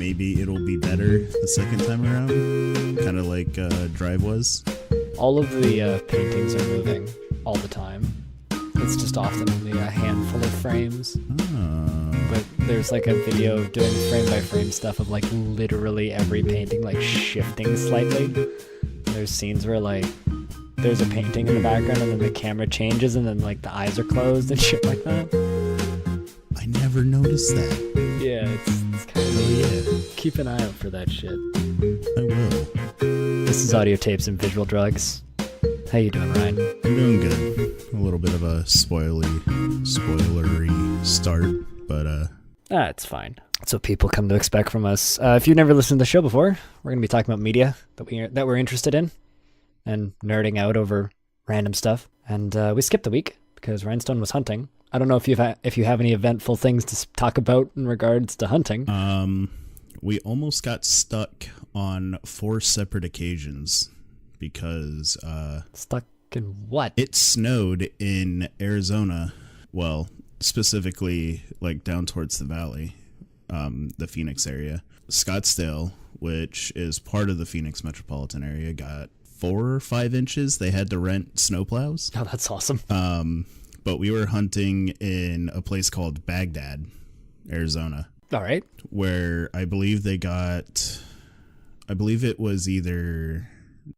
maybe it'll be better the second time around, kind of like Drive was. All of the paintings are moving all the time. It's just often only a handful of frames. But there's like a video doing frame-by-frame stuff of like literally every painting like shifting slightly. There's scenes where like there's a painting in the background and then the camera changes and then like the eyes are closed and shit like that. I never noticed that. Yeah, it's kind of keep an eye out for that shit. I will. This is Audio Tapes and Visual Drugs. How you doing, Ryan? I'm doing good. A little bit of a spoilery start, but it's fine. That's what people come to expect from us. If you've never listened to the show before, we're going to be talking about media that we're interested in and nerding out over random stuff. And we skipped a week because Rhinestone was hunting. I don't know if you have any eventful things to talk about in regards to hunting. We almost got stuck on 4 separate occasions because stuck in what? It snowed in Arizona. Well, specifically like down towards the valley, the Phoenix area. Scottsdale, which is part of the Phoenix metropolitan area, got 4 or 5 inches. They had to rent snowplows. Oh, that's awesome. But we were hunting in a place called Baghdad, Arizona. All right. Where I believe it was either...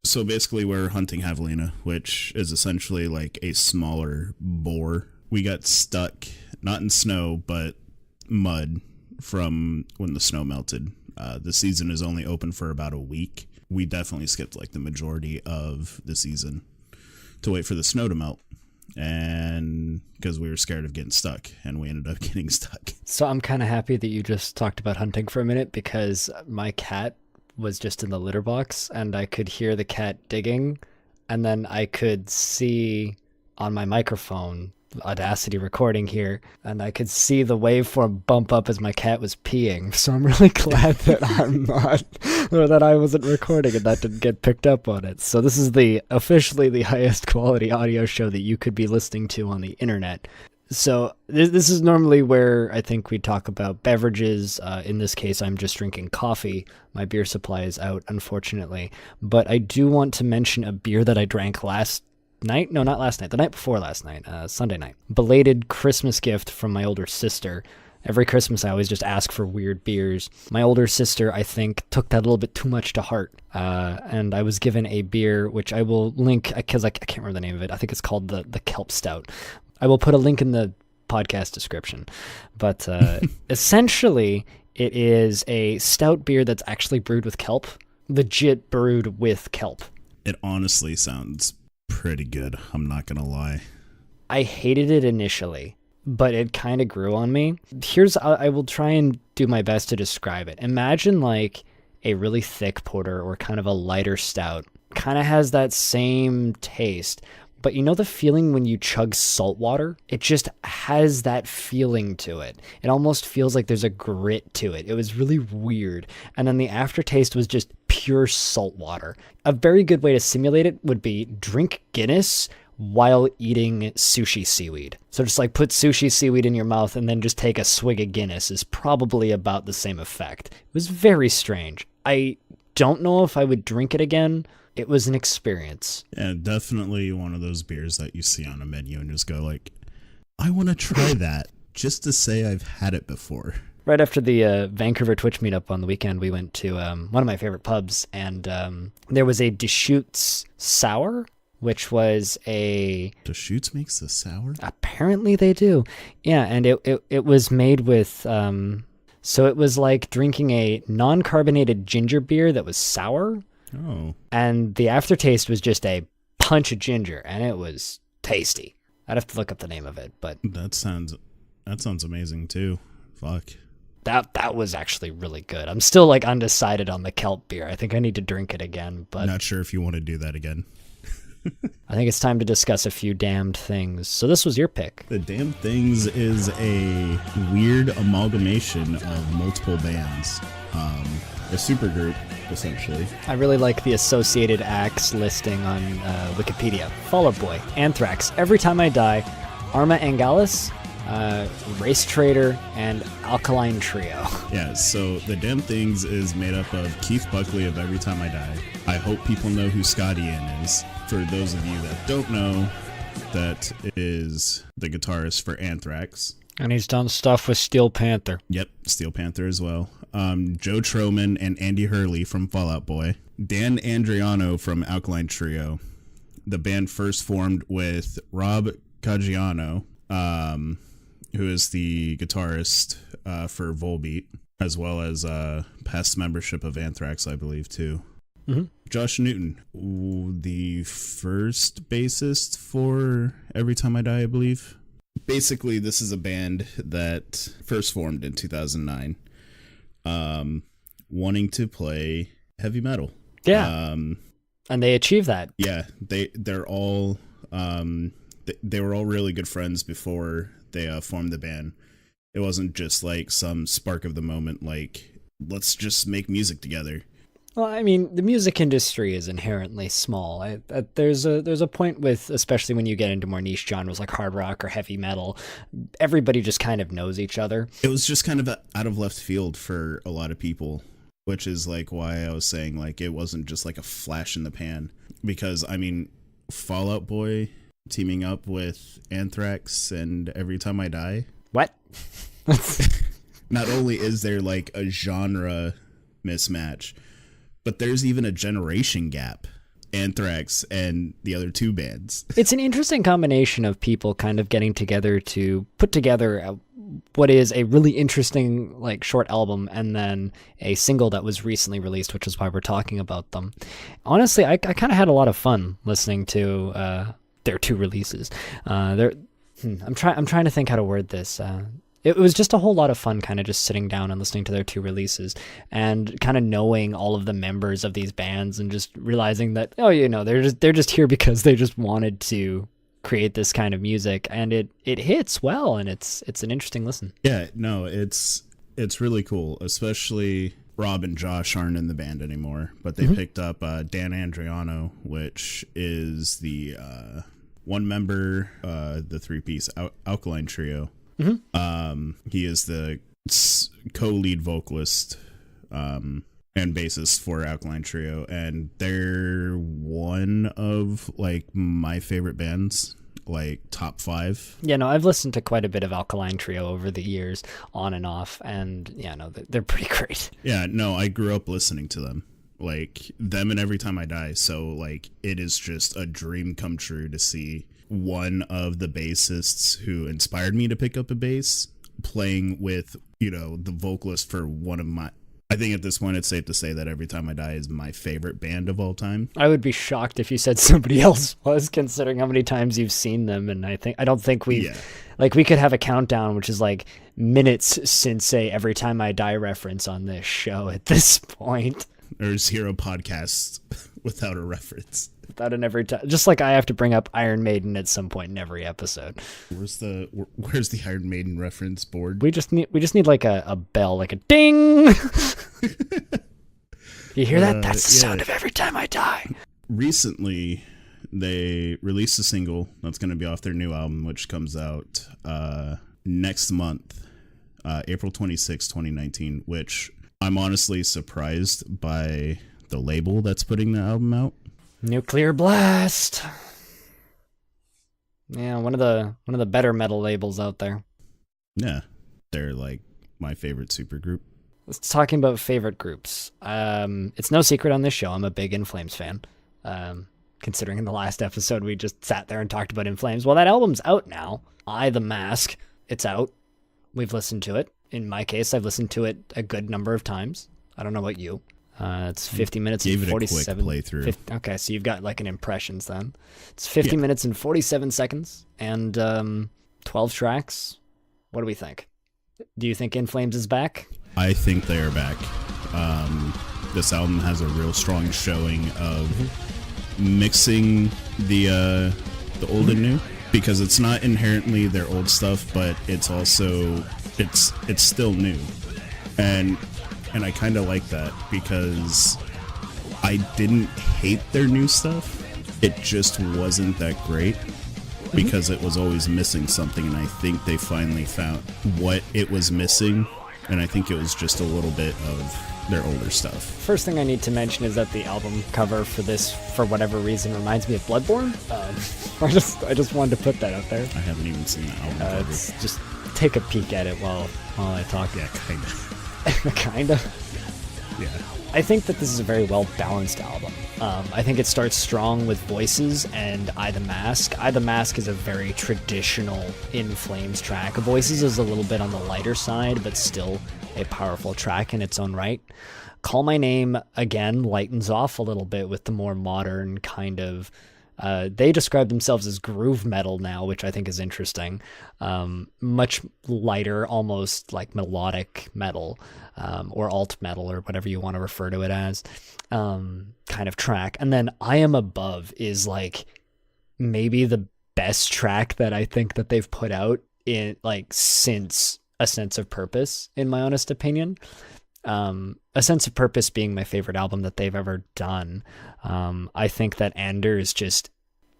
So basically we're hunting javelina, which is essentially like a smaller boar. We got stuck, not in snow, but mud from when the snow melted. The season is only open for about a week. We definitely skipped like the majority of the season to wait for the snow to melt. And because we were scared of getting stuck, and we ended up getting stuck. So I'm kind of happy that you just talked about hunting for a minute, because my cat was just in the litter box and I could hear the cat digging, and then I could see on my microphone, Audacity recording here, and I could see the waveform bump up as my cat was peeing. So I'm really glad that I'm not, or that I wasn't recording and that didn't get picked up on it. So this is officially the highest quality audio show that you could be listening to on the internet. So this is normally where I think we talk about beverages. In this case, I'm just drinking coffee. My beer supply is out, unfortunately. But I do want to mention a beer that I drank the night before last night, Sunday night. Belated Christmas gift from my older sister. Every Christmas I always just ask for weird beers. My older sister, I think, took that a little bit too much to heart. And I was given a beer, which I will link, because I can't remember the name of it. I think it's called the Kelp Stout. I will put a link in the podcast description. But essentially, it is a stout beer that's actually brewed with kelp. Legit brewed with kelp. It honestly sounds pretty good, I'm not gonna lie. I hated it initially, but it kind of grew on me. I will try and do my best to describe it. Imagine like a really thick porter or kind of a lighter stout. Kind of has that same taste, but you know the feeling when you chug salt water? It just has that feeling to it. It almost feels like there's a grit to it. It was really weird. And then the aftertaste was just pure salt water. A very good way to simulate it would be drink Guinness while eating sushi seaweed. So just like put sushi seaweed in your mouth and then just take a swig of Guinness is probably about the same effect. It was very strange. I don't know if I would drink it again. It was an experience. Yeah, definitely one of those beers that you see on a menu and just go like, I want to try that just to say I've had it before. Right after the Vancouver Twitch meetup on the weekend, we went to one of my favorite pubs, and there was a Deschutes Sour, which was a... Deschutes makes the sour? Apparently they do. Yeah, and it was made with... so it was like drinking a non-carbonated ginger beer that was sour. Oh. And the aftertaste was just a punch of ginger, and it was tasty. I'd have to look up the name of it, but... That sounds amazing, too. Fuck. That was actually really good. I'm still like undecided on the kelp beer. I think I need to drink it again, but... Not sure if you want to do that again. I think it's time to discuss a few damned things. So this was your pick. The Damned Things is a weird amalgamation of multiple bands. A supergroup, essentially. I really like the associated acts listing on Wikipedia. Fall Out Boy, Anthrax, Every Time I Die, Arma Angalis, Race Trader, and Alkaline Trio. Yeah, so the Damn Things is made up of Keith Buckley of Every Time I Die. I hope people know who Scott Ian is. For those of you that don't know, that is the guitarist for Anthrax. And he's done stuff with Steel Panther. Yep, Steel Panther as well. Joe Troman and Andy Hurley from Fall Out Boy. Dan Andriano from Alkaline Trio. The band first formed with Rob Caggiano, who is the guitarist for Volbeat, as well as past membership of Anthrax, I believe, too. Mm-hmm. Josh Newton, the first bassist for Every Time I Die, I believe. Basically, this is a band that first formed in 2009, wanting to play heavy metal. Yeah, and they achieved that. Yeah, they're all they were all really good friends before they formed the band. It wasn't just like some spark of the moment, like let's just make music together. Well, I mean, the music industry is inherently small. There's a point with, especially when you get into more niche genres like hard rock or heavy metal, everybody just kind of knows each other. It was just kind of out of left field for a lot of people, which is like why I was saying like it wasn't just like a flash in the pan. Because, I mean, Fall Out Boy teaming up with Anthrax and Every Time I Die. What? Not only is there like a genre mismatch, but there's even a generation gap. Anthrax and the other two bands. It's an interesting combination of people kind of getting together to put together what is a really interesting like short album and then a single that was recently released, which is why we're talking about them. Honestly, I kind of had a lot of fun listening to their two releases. I'm trying to think how to word this. It was just a whole lot of fun kind of just sitting down and listening to their two releases and kind of knowing all of the members of these bands and just realizing that, oh, you know, they're just here because they just wanted to create this kind of music, and it hits well, and it's an interesting listen. Yeah, no, it's really cool, especially Rob and Josh aren't in the band anymore, but they picked up Dan Andriano, which is the one member, the three-piece Alkaline Trio. He is the co-lead vocalist and bassist for Alkaline Trio, and they're one of like my favorite bands, like top 5. Yeah, no, I've listened to quite a bit of Alkaline Trio over the years, on and off, and yeah, no, they're pretty great. Yeah, no, I grew up listening to them, like them and Every Time I Die, so like it is just a dream come true to see one of the bassists who inspired me to pick up a bass playing with, you know, the vocalist for one of my, I think at this point it's safe to say that Every Time I Die is my favorite band of all time. I would be shocked if you said somebody else was, considering how many times you've seen them, and I don't think like we could have a countdown which is like minutes since a Every Time I Die reference on this show at this point. There's 0 podcasts without a reference. Without an every time, just like I have to bring up Iron Maiden at some point in every episode. Where's the Iron Maiden reference board? We just need like a bell, like a ding. You hear that? That's the sound of Every Time I Die. Recently, they released a single that's going to be off their new album, which comes out next month, April 26, 2019, which I'm honestly surprised by the label that's putting the album out. Nuclear Blast. Yeah, one of the better metal labels out there. Yeah, they're like my favorite supergroup. Let's talking about favorite groups. It's no secret on this show I'm a big In Flames fan. Considering in the last episode we just sat there and talked about In Flames. Well, that album's out now. The Mask. It's out. We've listened to it. In my case, I've listened to it a good number of times. I don't know about you. It's 50 minutes and 47. Quick playthrough. Okay, so you've got like an impressions then. It's 50 minutes and 47 seconds and 12 tracks. What do we think? Do you think In Flames is back? I think they are back. This album has a real strong showing of mixing the old and new, because it's not inherently their old stuff, but it's also it's still new. And I kind of like that, because I didn't hate their new stuff. It just wasn't that great. because it was always missing something, and I think they finally found what it was missing, and I think it was just a little bit of their older stuff. First thing I need to mention is that the album cover for this, for whatever reason, reminds me of Bloodborne. I just wanted to put that out there. I haven't even seen that album cover. Just take a peek at it while I talk. Yeah, kind of. Kind of. Yeah. I think that this is a very well-balanced album. I think it starts strong with Voices and I the Mask. I the Mask is a very traditional In Flames track. Voices is a little bit on the lighter side, but still a powerful track in its own right. Call My Name, again, lightens off a little bit with the more modern kind of... they describe themselves as groove metal now, which I think is interesting. Much lighter, almost like melodic metal, or alt metal, or whatever you want to refer to it as, kind of track. And then I Am Above is like maybe the best track that I think that they've put out in like since A Sense of Purpose, in my honest opinion. A Sense of Purpose being my favorite album that they've ever done. I think that Anders just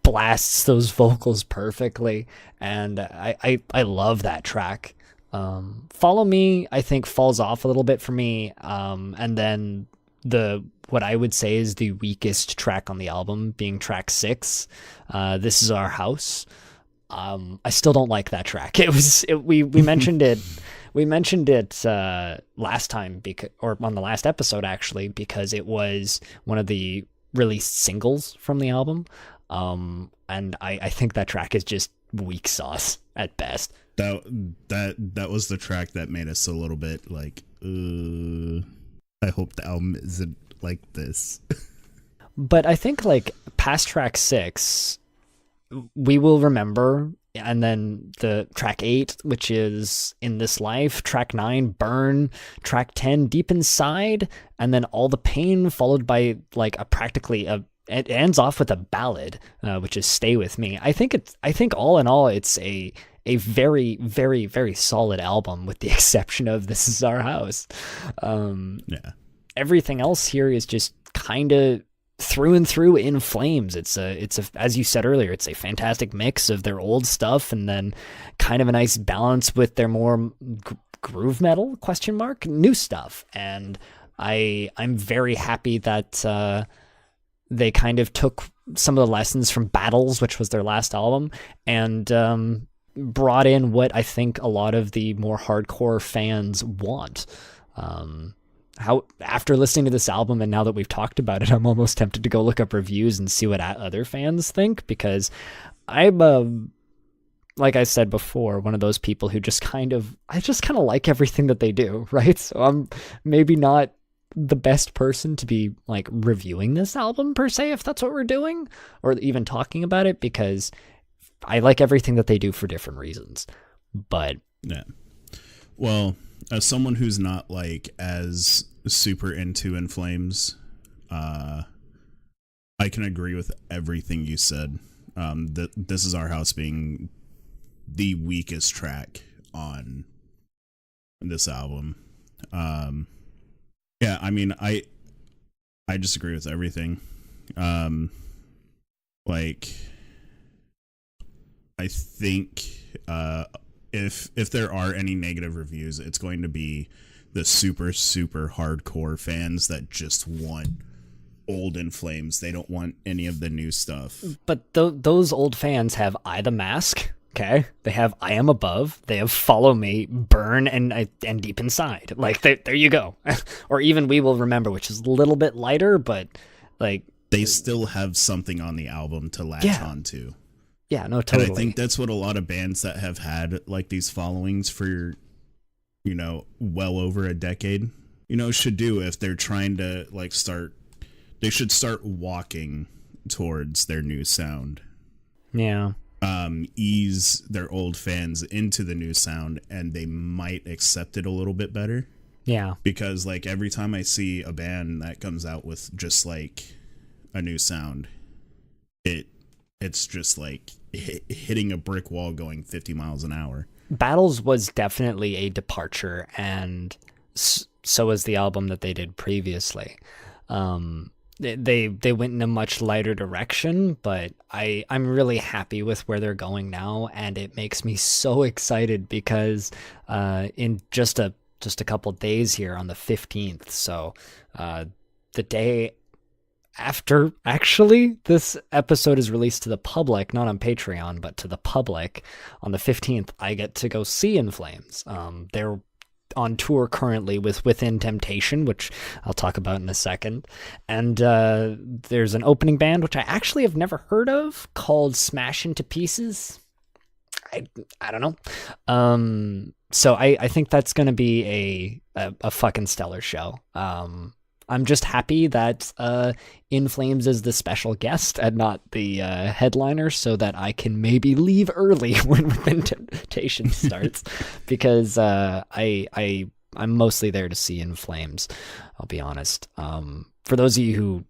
blasts those vocals perfectly, and I love that track. Follow Me, I think, falls off a little bit for me, and then what I would say is the weakest track on the album being track 6, This Is Our House. I still don't like that track. We mentioned it. We mentioned it last time, or on the last episode, actually, because it was one of the released singles from the album. And I think that track is just weak sauce at best. That was the track that made us a little bit like, I hope the album isn't like this. But I think like past track 6, we will remember. And then the track 8, which is In This Life, track 9, Burn, track 10, Deep Inside, and then All the Pain, followed by like it ends off with a ballad, which is Stay With Me. I think all in all, it's a very, very, very solid album, with the exception of This Is Our House. Yeah. Everything else here is just kind of through and through In Flames. It's a, as you said earlier, it's a fantastic mix of their old stuff and then kind of a nice balance with their more groove metal new stuff. And I'm very happy that they kind of took some of the lessons from Battles, which was their last album, and brought in what I think a lot of the more hardcore fans want. After listening to this album, and now that we've talked about it, I'm almost tempted to go look up reviews and see what other fans think, because I'm like I said before, one of those people who I just kind of like everything that they do, right? So I'm maybe not the best person to be like reviewing this album per se, if that's what we're doing, or even talking about it, because I like everything that they do for different reasons. But yeah, well, as someone who's not like as super into In Flames, I can agree with everything you said. This Is Our House being the weakest track on this album. Yeah, I mean, I disagree with everything. Like, I think if there are any negative reviews, it's going to be the super, super hardcore fans that just want old In Flames. They don't want any of the new stuff. But those old fans have I the Mask, okay? They have I Am Above. They have Follow Me, Burn, and Deep Inside. Like, there you go. Or even We Will Remember, which is a little bit lighter, but like... They still have something on the album to latch onto. Yeah, no, totally. And I think that's what a lot of bands that have had like these followings for, well over a decade, should do if they're trying to like they should start walking towards their new sound. Yeah. Ease their old fans into the new sound, and they might accept it a little bit better. Yeah. Because like every time I see a band that comes out with just like a new sound, it's just like hitting a brick wall going 50 miles an hour. Battles was definitely a departure, and so was the album that they did previously. they went in a much lighter direction, but I'm really happy with where they're going now, and it makes me so excited because in just a couple days here on the 15th, so the day after actually this episode is released to the public, not on Patreon, but to the public, on the 15th, I get to go see In Flames. They're on tour currently with Within Temptation, which I'll talk about in a second. And there's an opening band, which I actually have never heard of, called Smash Into Pieces. I don't know. So I think that's going to be a fucking stellar show. I'm just happy that In Flames is the special guest and not the headliner, so that I can maybe leave early when Within Temptation starts, because I'm mostly there to see In Flames, I'll be honest. For those of you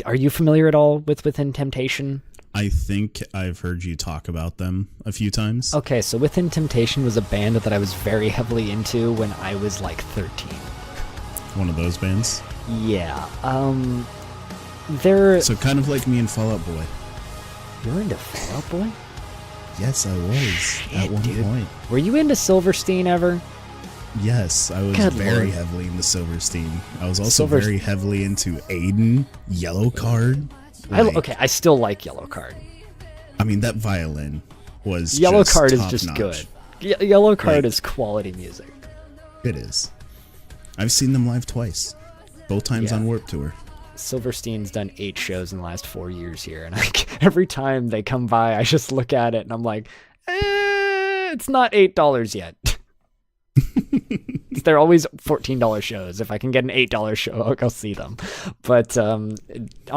are you familiar at all with Within Temptation? I think I've heard you talk about them a few times. Okay, so Within Temptation was a band that I was very heavily into when I was like 13. One of those bands? Yeah. They're... So kind of like me and Fall Out Boy. You're into Fall Out Boy? Yes, I was at one point. Were you into Silverstein ever? Yes, I was very heavily into Silverstein. I was also very heavily into Aiden, Yellow Card. I still like Yellow Card. I mean, that violin was Yellow just Card is just top-notch. good. Yellow Card is quality music. It is. I've seen them live twice. Both times on Warped Tour. Silverstein's done 8 shows in the last 4 years here, and every time they come by, I just look at it and I'm like, it's not $8 yet. They're always $14 shows. If I can get an $8 show, I'll go see them. But on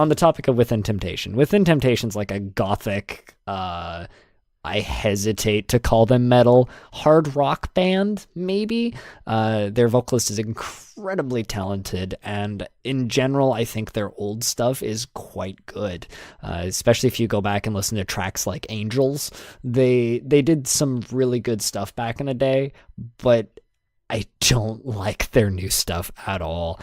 the topic of Within Temptation's like a gothic, I hesitate to call them metal, hard rock band, maybe. Their vocalist is incredibly talented, and in general, I think their old stuff is quite good, especially if you go back and listen to tracks like Angels. They did some really good stuff back in the day, but I don't like their new stuff at all.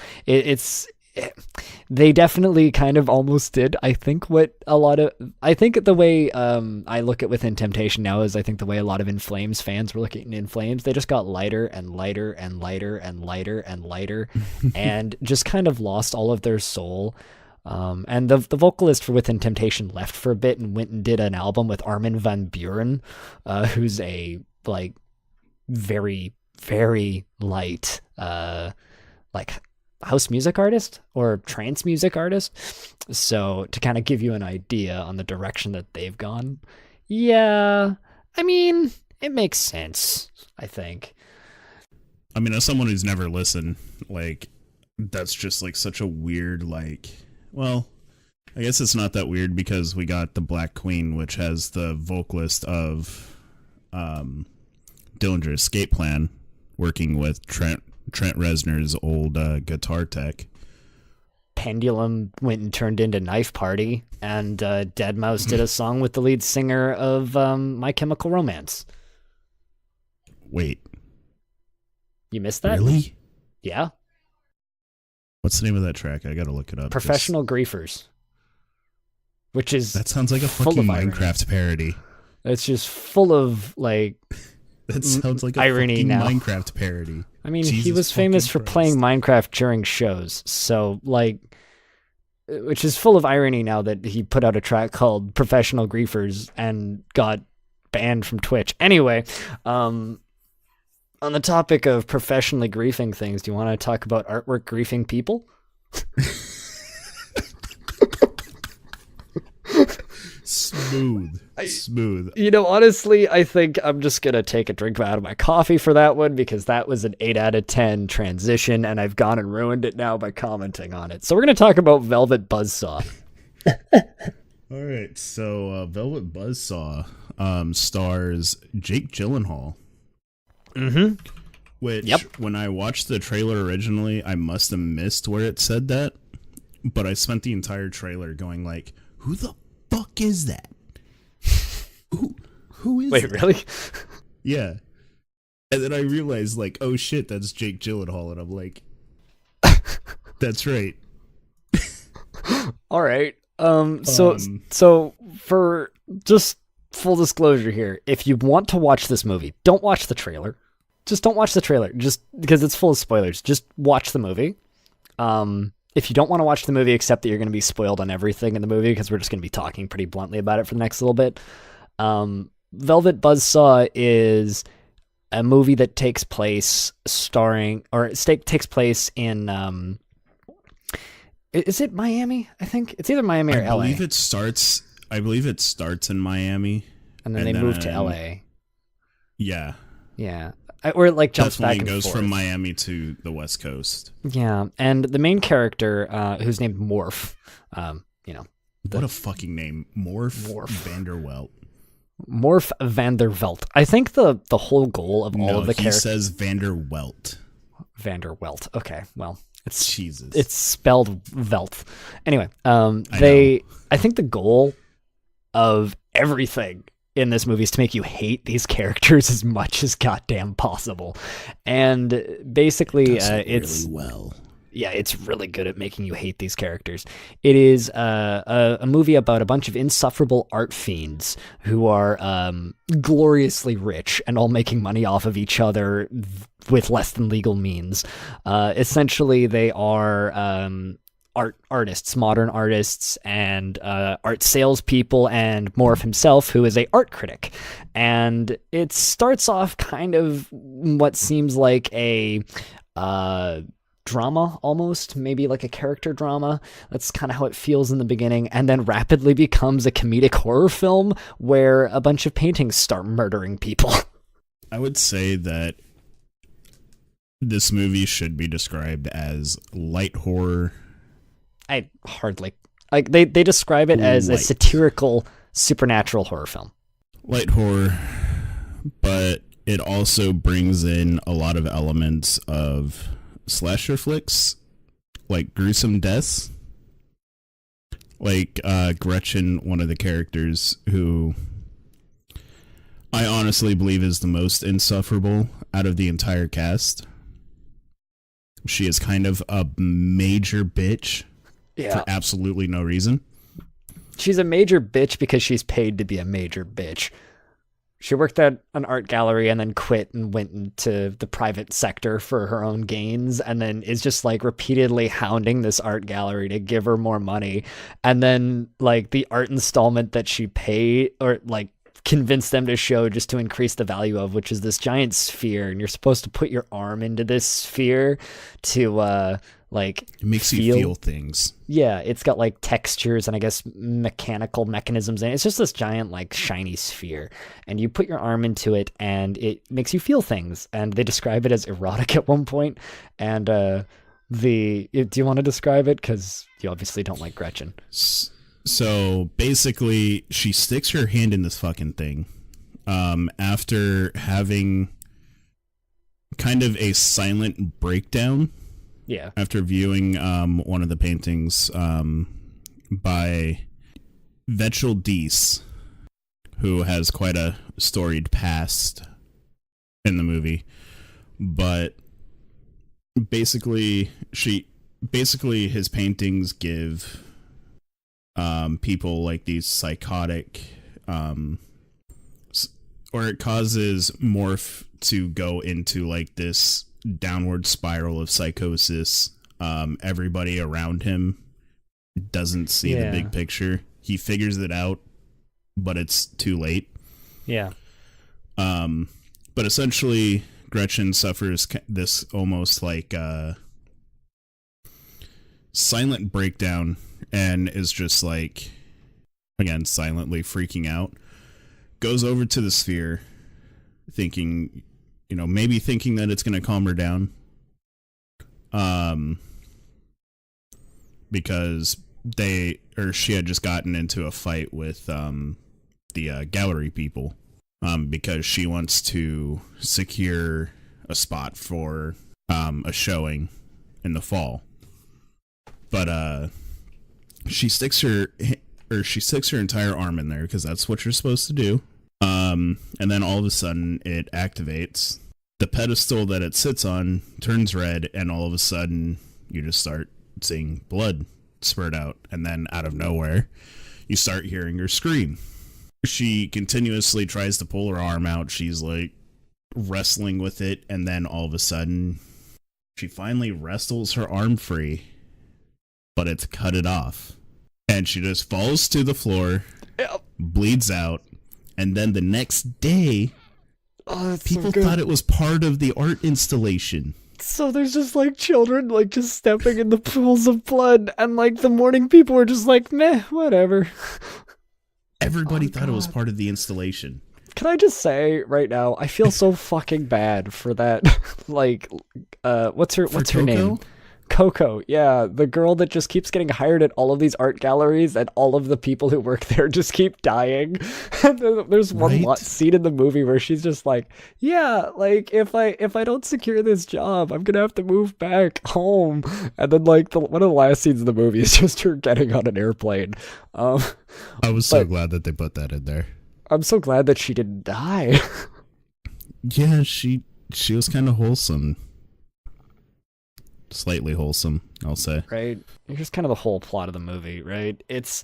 They definitely kind of almost did. I think the way I look at Within Temptation now is I think the way a lot of In Flames fans were looking at In Flames, they just got lighter and lighter and lighter and lighter and lighter and just kind of lost all of their soul. And the vocalist for Within Temptation left for a bit and went and did an album with Armin van Buuren, who's a like very, very light house music artist or trance music artist. So to kind of give you an idea on the direction that they've gone, yeah, I mean, it makes sense, I think. I mean, as someone who's never listened, like, that's just like such a weird, like, well, I guess it's not that weird because we got the Black Queen, which has the vocalist of Dillinger Escape Plan working with Trent Reznor's old guitar tech. Pendulum went and turned into Knife Party, and Deadmau5 did a song with the lead singer of My Chemical Romance. Wait. You missed that? Really? Yeah. What's the name of that track? I gotta look it up. Professional Griefers. Which is... That sounds like a fucking Minecraft parody. It's just full of, like... That sounds like a irony fucking now. Minecraft parody. I mean, Jesus he was famous for Christ. playing Minecraft during shows, so, like, which is full of irony now that he put out a track called Professional Griefers and got banned from Twitch. Anyway, on the topic of professionally griefing things, do you want to talk about artwork griefing people? Smooth. You know, honestly, I think I'm just going to take a drink out of my coffee for that one because that was an 8 out of 10 transition and I've gone and ruined it now by commenting on it. So we're going to talk about Velvet Buzzsaw. All right, so Velvet Buzzsaw stars Jake Gyllenhaal. Mm-hmm. Which, when I watched the trailer originally, I must have missed where it said that. But I spent the entire trailer going like, who the fuck is that? Who is Wait, that? really? Yeah. And then I realized, like, oh shit, that's Jake Gyllenhaal. And I'm like, that's right. All right. So Um, so for just full disclosure here, if you want to watch this movie, don't watch the trailer. Just don't watch the trailer, just because it's full of spoilers. Just watch the movie. If you don't want to watch the movie, accept that you're going to be spoiled on everything in the movie because we're just going to be talking pretty bluntly about it for the next little bit. Velvet Buzzsaw is a movie that takes place takes place in is it Miami? I think it's either Miami or I LA. believe it starts. I believe it starts in Miami, And then they move to LA. Yeah, Yeah. Or it like jumps definitely back and goes forth. from Miami to the West Coast. Yeah, and the main character, who's named Morph, you know, What a fucking name, Morph Morph. Vanderwelt. Morph Vanderwelt. I think the whole goal of all No, of the he characters says Vanderwelt. Vanderwelt. Okay, well, Jesus, it's spelled Velt. Anyway, I I think the goal of everything in this movie is to make you hate these characters as much as goddamn possible. And basically, does it it's really well. yeah, it's really good at making you hate these characters. It is a movie about a bunch of insufferable art fiends who are gloriously rich and all making money off of each other with less than legal means. Essentially, they are artists, modern artists, and art salespeople, and Morph himself, who is a art critic. And it starts off kind of what seems like a drama, almost maybe like a character drama. That's kind of how it feels in the beginning, and then rapidly becomes a comedic horror film where a bunch of paintings start murdering people. I would say that this movie should be described as light horror. I hardly like they describe it as a Light. satirical supernatural horror film. Light horror, but it also brings in a lot of elements of slasher flicks, like gruesome deaths. Like Gretchen, one of the characters who I honestly believe is the most insufferable out of the entire cast. She is kind of a major bitch for absolutely no reason. She's a major bitch because she's paid to be a major bitch. She worked at an art gallery and then quit and went into the private sector for her own gains, and then is just like repeatedly hounding this art gallery to give her more money. And then like the art installment that she paid or like convinced them to show just to increase the value of, which is this giant sphere, and you're supposed to put your arm into this sphere to like It makes you feel things. Yeah, it's got like textures and I guess mechanical mechanisms in it. It's just this giant like shiny sphere, and you put your arm into it and it makes you feel things. And they describe it as erotic at one point. And do you want to describe it? Because you obviously don't like Gretchen. So basically, she sticks her hand in this fucking thing after having kind of a silent breakdown. Yeah. After viewing one of the paintings by Vetchel Dees, who has quite a storied past in the movie, but basically his paintings give people like these psychotic or it causes Morph to go into like this downward spiral of psychosis. Everybody around him doesn't see the big picture. He figures it out, but it's too late. Yeah. But essentially, Gretchen suffers this almost like silent breakdown and is just like, again, silently freaking out. Goes over to the sphere, thinking, maybe thinking that it's going to calm her down. Because she had just gotten into a fight with the gallery people. Because she wants to secure a spot for a showing in the fall. But she sticks her entire arm in there because that's what you're supposed to do. And then all of a sudden it activates. The pedestal that it sits on turns red, and all of a sudden you just start seeing blood spurt out, and then out of nowhere, you start hearing her scream. She continuously tries to pull her arm out. She's like wrestling with it, and then all of a sudden, she finally wrestles her arm free, but it's cut it off. And she just falls to the floor, bleeds out, and then the next day, people thought it was part of the art installation. So there's just like children like just stepping in the pools of blood, and like the morning people were just like, meh, whatever. Everybody thought it was part of the installation. Can I just say right now, I feel so fucking bad for that. Like, what's her name? Coco. Yeah, the girl that just keeps getting hired at all of these art galleries, and all of the people who work there just keep dying. And there's one scene in the movie where she's just like, yeah, like if I don't secure this job, I'm gonna have to move back home. And then like one of the last scenes of the movie is just her getting on an airplane. I was so glad that they put that in there. I'm so glad that she didn't die. Yeah, she was kind of wholesome. Slightly wholesome, I'll say. Right? Here's kind of the whole plot of the movie, right? It's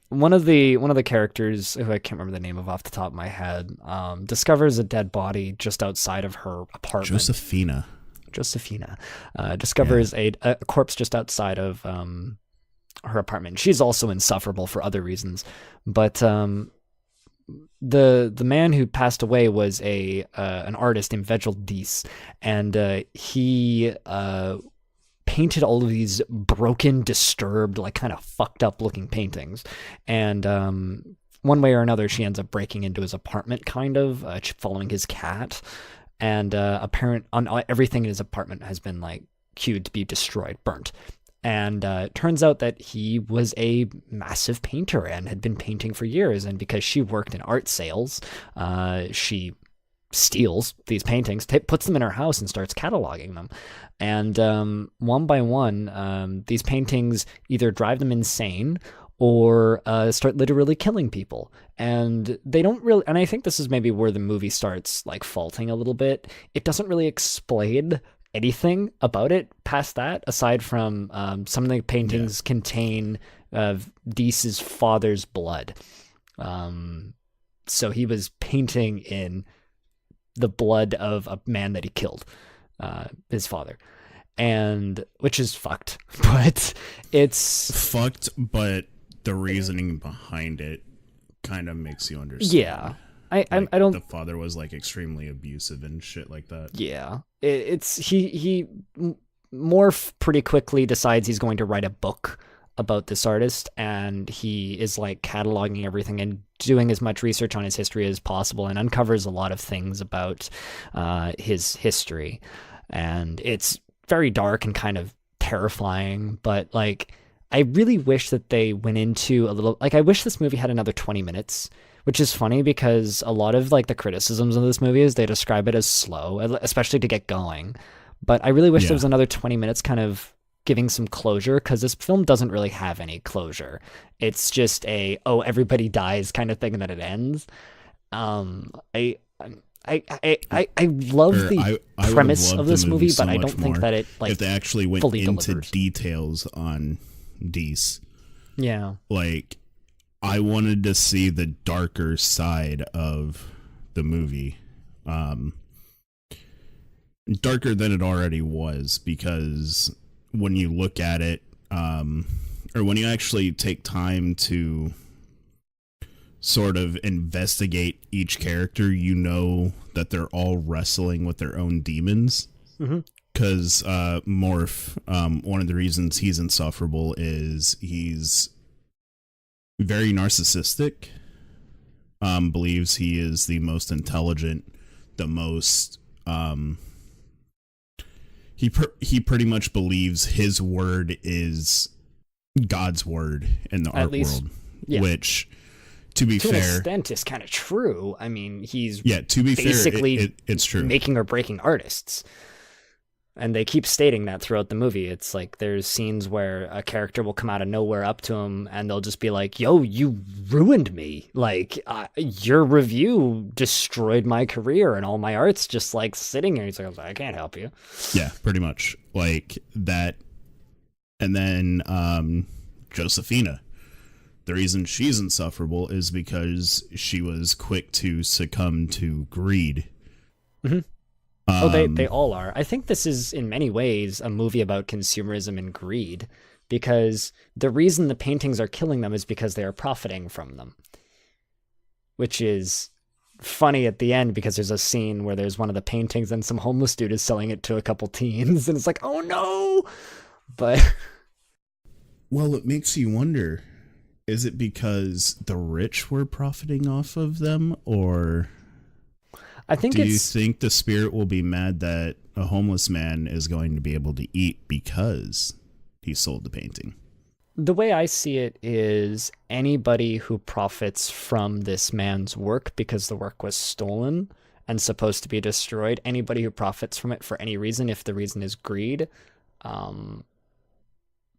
one of the characters, who I can't remember the name of off the top of my head, discovers a dead body just outside of her apartment. Josephina discovers a corpse just outside of her apartment. She's also insufferable for other reasons, but the man who passed away was an artist named Vegel Dees, and he painted all of these broken, disturbed, like kind of fucked up looking paintings. And one way or another, she ends up breaking into his apartment, kind of following his cat. And everything in his apartment has been like cued to be destroyed, burnt. And it turns out that he was a massive painter and had been painting for years. And because she worked in art sales, she steals these paintings, puts them in her house, and starts cataloging them. And one by one, these paintings either drive them insane or start literally killing people. And they don't really, and I think this is maybe where the movie starts like faulting a little bit. It doesn't really explain anything about it past that, aside from some of the paintings contain Dees's father's blood. So he was painting in the blood of a man that he killed, his father, and which is fucked. But it's fucked, but the reasoning behind it kind of makes you understand. Yeah. I don't. The father was like extremely abusive and shit like that. Yeah, he Morph pretty quickly decides he's going to write a book about this artist, and he is like cataloging everything and doing as much research on his history as possible, and uncovers a lot of things about his history, and it's very dark and kind of terrifying. But like, I really wish that they went into a little. Like, I wish this movie had another 20 minutes. Which is funny because a lot of like the criticisms of this movie is they describe it as slow, especially to get going. But I really wish there was another 20 minutes kind of giving some closure, because this film doesn't really have any closure. It's just everybody dies kind of thing, and then it ends. I love the premise of this movie, but I don't think that it like if they actually went into delivers. details on Dees. Yeah. Like, I wanted to see the darker side of the movie. Darker than it already was, because when you look at it, or when you actually take time to sort of investigate each character, you know that they're all wrestling with their own demons. Because Morph, one of the reasons he's insufferable is he's very narcissistic, believes he is the most intelligent, the most he pretty much believes his word is God's word in the art world, which to be fair, to an extent is kind of true. I mean, he's to be basically fair, it's true, making or breaking artists. And they keep stating that throughout the movie. It's like there's scenes where a character will come out of nowhere up to him, and they'll just be like, yo, you ruined me. Like, your review destroyed my career, and all my art's just like sitting here. He's like, I can't help you. Yeah, pretty much. Like that. And then Josephina. The reason she's insufferable is because she was quick to succumb to greed. Mm-hmm. Oh, they all are. I think this is in many ways a movie about consumerism and greed, because the reason the paintings are killing them is because they are profiting from them. Which is funny at the end, because there's a scene where there's one of the paintings and some homeless dude is selling it to a couple teens, and it's like, oh no! But well, it makes you wonder, is it because the rich were profiting off of them, or I think do you think the spirit will be mad that a homeless man is going to be able to eat because he sold the painting? The way I see it is anybody who profits from this man's work because the work was stolen and supposed to be destroyed, anybody who profits from it for any reason, if the reason is greed,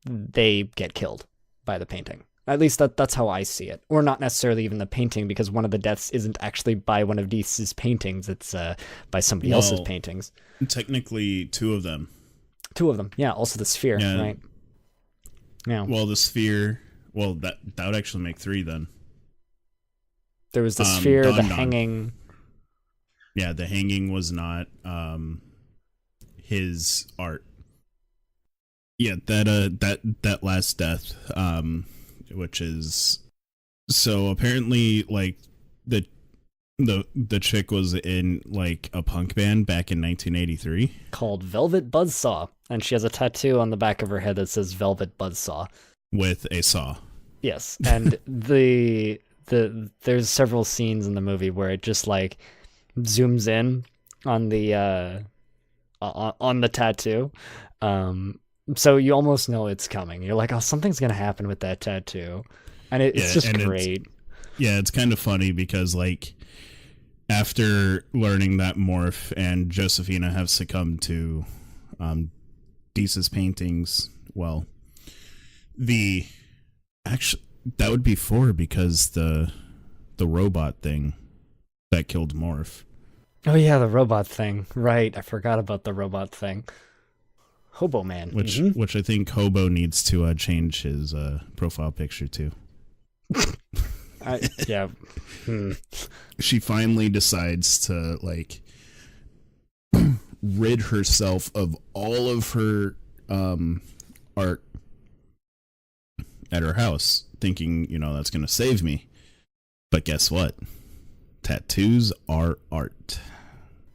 they get killed by the painting. At least that's how I see it. Or not necessarily even the painting, because one of the deaths isn't actually by one of Deese's paintings. It's by somebody else's paintings. Technically, two of them. Two of them, yeah. Also the sphere, yeah. right? Yeah. Well, the sphere... Well, that would actually make three then. There was the sphere, the hanging... Yeah, the hanging was not his art. Yeah, that last death... which is, so apparently, like, the chick was in, like, a punk band back in 1983 called Velvet Buzzsaw, and she has a tattoo on the back of her head that says Velvet Buzzsaw with a saw. Yes, and there's several scenes in the movie where it just, like, zooms in on the tattoo. So you almost know it's coming. You're like, oh, something's going to happen with that tattoo. And it's just great. It's kind of funny because, like, after learning that Morph and Josephina have succumbed to Deese's paintings, well, that would be 4 because the robot thing that killed Morph. Oh, yeah, the robot thing. Right. I forgot about the robot thing. Hobo Man. Which I think Hobo needs to change his profile picture too. Yeah. She finally decides to, like, rid herself of all of her art at her house, thinking, that's going to save me. But guess what? Tattoos are art.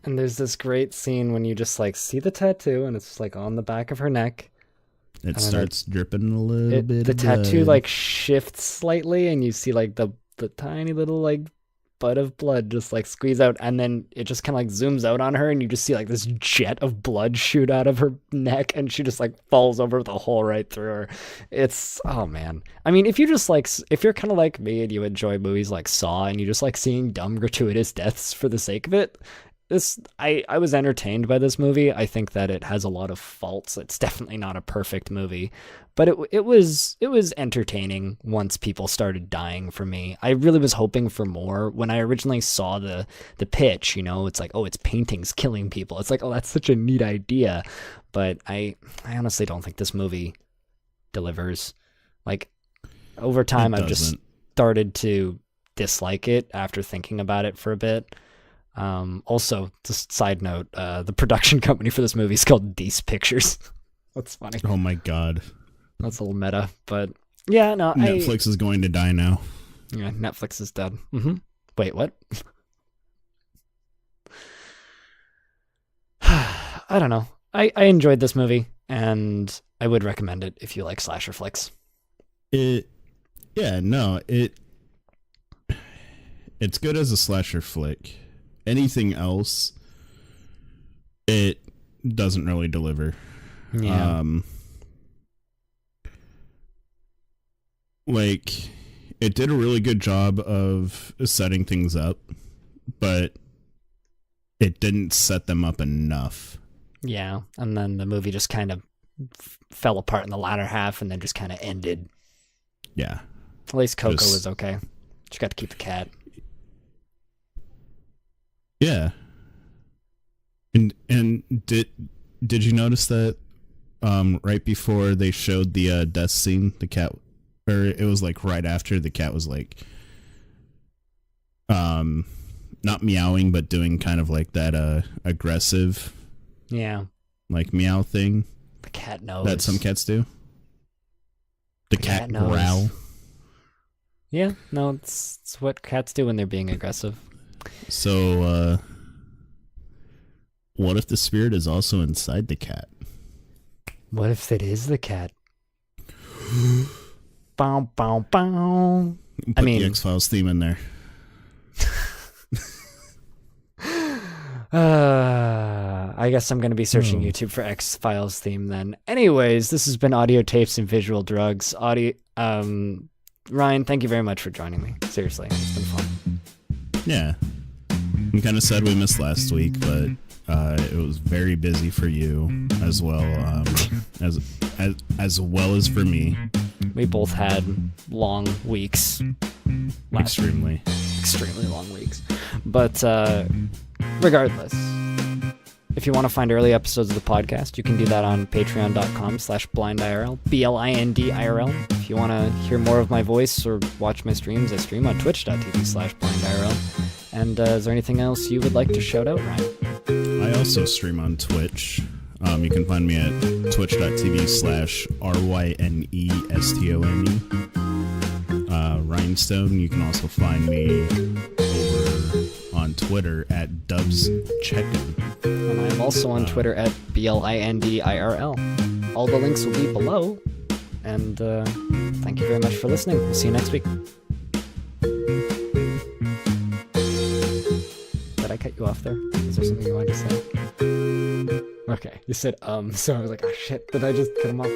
And there's this great scene when you just, like, see the tattoo and it's, like, on the back of her neck. It starts dripping a little bit. The tattoo, like, shifts slightly and you see, like, the tiny little, like, bud of blood just, like, squeeze out, and then it just kind of, like, zooms out on her and you just see, like, this jet of blood shoot out of her neck and she just, like, falls over with a hole right through her. It's, oh man. I mean, if you're kind of like me and you enjoy movies like Saw and you just like seeing dumb gratuitous deaths for the sake of it, I was entertained by this movie. I think that it has a lot of faults. It's definitely not a perfect movie, but it was entertaining once people started dying for me. I really was hoping for more. When I originally saw the pitch, it's like, oh, it's paintings killing people. It's like, oh, that's such a neat idea. But I honestly don't think this movie delivers. Like, over time, I've just started to dislike it after thinking about it for a bit. Also, just side note, the production company for this movie is called Deese Pictures. That's funny. Oh my god. That's a little meta, but yeah, no. Netflix is going to die now. Yeah, Netflix is dead. Mm-hmm. Wait, what? I don't know. I enjoyed this movie, and I would recommend it if you like slasher flicks. It's good as a slasher flick. Anything else, it doesn't really deliver. Yeah. Like, it did a really good job of setting things up, but it didn't set them up enough. Yeah, and then the movie just kind of fell apart in the latter half and then just kind of ended. Yeah. At least Coco was okay. She got to keep the cat. Yeah. And did you notice that right before they showed the death scene, the cat, or it was like right after, the cat was like, not meowing, but doing kind of like that aggressive, Yeah. like meow thing The cat knows. that some cats do. The cat knows. growl. Yeah, no, it's what cats do when they're being aggressive. So, what if the spirit is also inside the cat? What if it is the cat? Bow, bow, bow. Put mean- the X-Files theme in there. I guess I'm going to be searching YouTube for X-Files theme then. Anyways, this has been Audio Tapes and Visual Drugs. Ryan, thank you very much for joining me. Seriously, it's been fun. Yeah. I'm kind of sad we missed last week, but it was very busy for you as well, as well as for me. We both had long weeks. Extremely Long weeks. But regardless, if you want to find early episodes of the podcast, you can do that on patreon.com/blindIRL, BLINDIRL. If you want to hear more of my voice or watch my streams, I stream on twitch.tv/blindIRL. And is there anything else you would like to shout out, Ryan? I also stream on Twitch. You can find me at twitch.tv/RYNESTONE. Rhinestone. You can also find me over on Twitter at DubsChecken. And I'm also on Twitter at BLINDIRL. All the links will be below. And thank you very much for listening. We'll see you next week. Did I cut you off there? Is there something you wanted to say? Okay, you said so I was like, oh shit, did I just cut him off?